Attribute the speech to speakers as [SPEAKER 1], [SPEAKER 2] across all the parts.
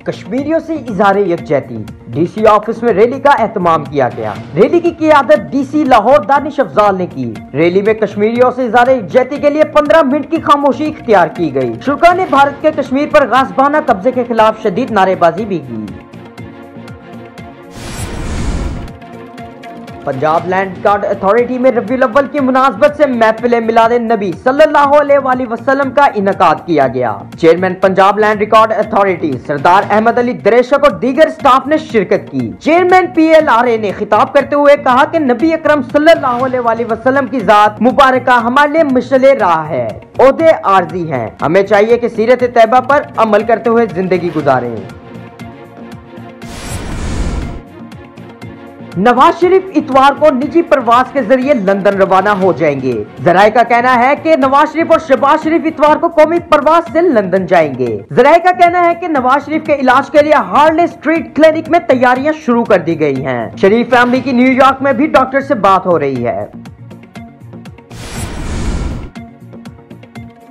[SPEAKER 1] कश्मीरियों से इज़हार यकजहती। डीसी ऑफिस में रैली का एहतमाम किया गया। रैली की क़ियादत डीसी लाहौर दानिश अफजाल ने की। रैली में कश्मीरियों से इज़हार यकजहती के लिए 15 मिनट की खामोशी इख्तियार की गई। शुरा ने भारत के कश्मीर पर गासबाना कब्जे के खिलाफ शदीद नारेबाजी भी की। पंजाब लैंड रिकॉर्ड अथॉरिटी में रबीउल अव्वल की मुनासबत से महफिल मिलाद नबी सल्लल्लाहु अलैहि वसल्लम का इनकाद किया गया। Chairman Punjab land record authority Sardar Ahmad Ali Dareshak और दीगर स्टाफ ने शिरकत की। चेयरमैन PLRA ने खिताब करते हुए कहा कि नबी अकरम सल्लल्लाहु अलैहि वसल्लम की जात मुबारक हमारे लिए मशअले राह है, ओहदे आर्जी हैं। हमें चाहिए कि सीरत तैयबा पर अमल करते हुए जिंदगी गुजारें। नवाज शरीफ इतवार को निजी प्रवास के जरिए लंदन रवाना हो जाएंगे। जराये का कहना है कि नवाज शरीफ और शहबाज शरीफ इतवार को कौमी प्रवास से लंदन जाएंगे। जराये का कहना है कि नवाज शरीफ के इलाज के लिए हार्ले स्ट्रीट क्लिनिक में तैयारियां शुरू कर दी गई हैं। शरीफ फैमिली की न्यूयॉर्क में भी डॉक्टर से बात हो रही है।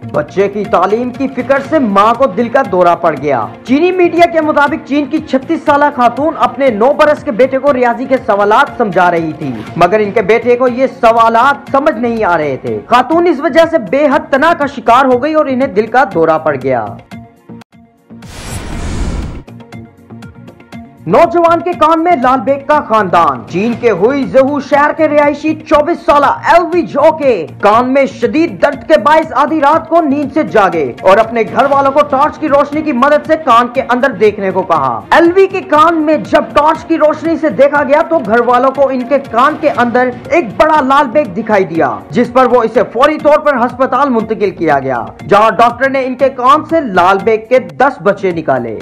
[SPEAKER 1] बच्चे की तालीम की फिक्र से मां को दिल का दौरा पड़ गया। चीनी मीडिया के मुताबिक चीन की 36 साल खातून अपने 9 बरस के बेटे को रियाजी के सवालात समझा रही थी, मगर इनके बेटे को ये सवालात समझ नहीं आ रहे थे। खातून इस वजह से बेहद तनाव का शिकार हो गई और इन्हें दिल का दौरा पड़ गया। नौजवान के कान में लाल बेग का खानदान। चीन के हुई ज़हू शहर के रिहायशी 24 साल एलवी जो के कान में शदीद दर्द के बायस आधी रात को नींद से जागे और अपने घर वालों को टॉर्च की रोशनी की मदद से कान के अंदर देखने को कहा। एलवी के कान में जब टॉर्च की रोशनी से देखा गया तो घर वालों को इनके कान के अंदर एक बड़ा लाल बेग दिखाई दिया, जिस पर वो इसे फौरी तौर पर अस्पताल मुंतकिल किया गया, जहाँ डॉक्टर ने इनके कान से लाल बेग के 10 बच्चे निकाले।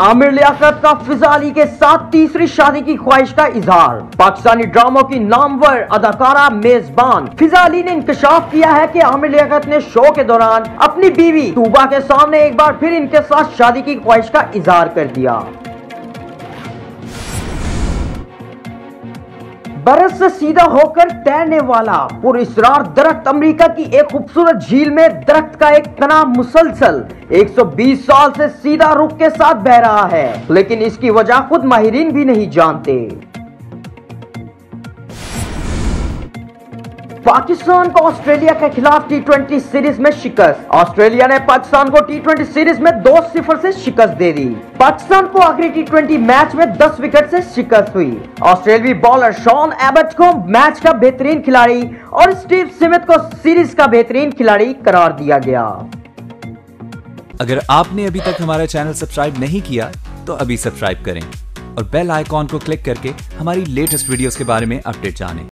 [SPEAKER 1] आमिर लियाकत का फिजा अली के साथ तीसरी शादी की ख्वाहिश का इजहार। पाकिस्तानी ड्रामों की नामवर अदाकारा मेजबान फिजा अली ने इंकशाफ किया है कि आमिर लियाकत ने शो के दौरान अपनी बीवी तूबा के सामने एक बार फिर इनके साथ शादी की ख्वाहिश का इजहार कर दिया। बरस से सीधा होकर तैरने वाला पुरइसरार दरख्त अमेरिका की एक खूबसूरत झील में दरख्त का एक तना मुसलसल 120 साल से सीधा रुख के साथ बह रहा है, लेकिन इसकी वजह खुद माहिरीन भी नहीं जानते। पाकिस्तान को ऑस्ट्रेलिया के खिलाफ T20 सीरीज में शिकस्त। ऑस्ट्रेलिया ने पाकिस्तान को T20 सीरीज में 2-0 से शिकस्त दे दी। पाकिस्तान को आखिरी T20 मैच में 10 विकेट से शिकस्त हुई। ऑस्ट्रेलियाई बॉलर शॉन एबट को मैच का बेहतरीन खिलाड़ी और स्टीव स्मिथ को सीरीज का बेहतरीन खिलाड़ी करार दिया गया।
[SPEAKER 2] अगर आपने अभी तक हमारा चैनल सब्सक्राइब नहीं किया तो अभी सब्सक्राइब करें और बेल आइकॉन को क्लिक करके हमारी लेटेस्ट वीडियोस के बारे में अपडेट जानें।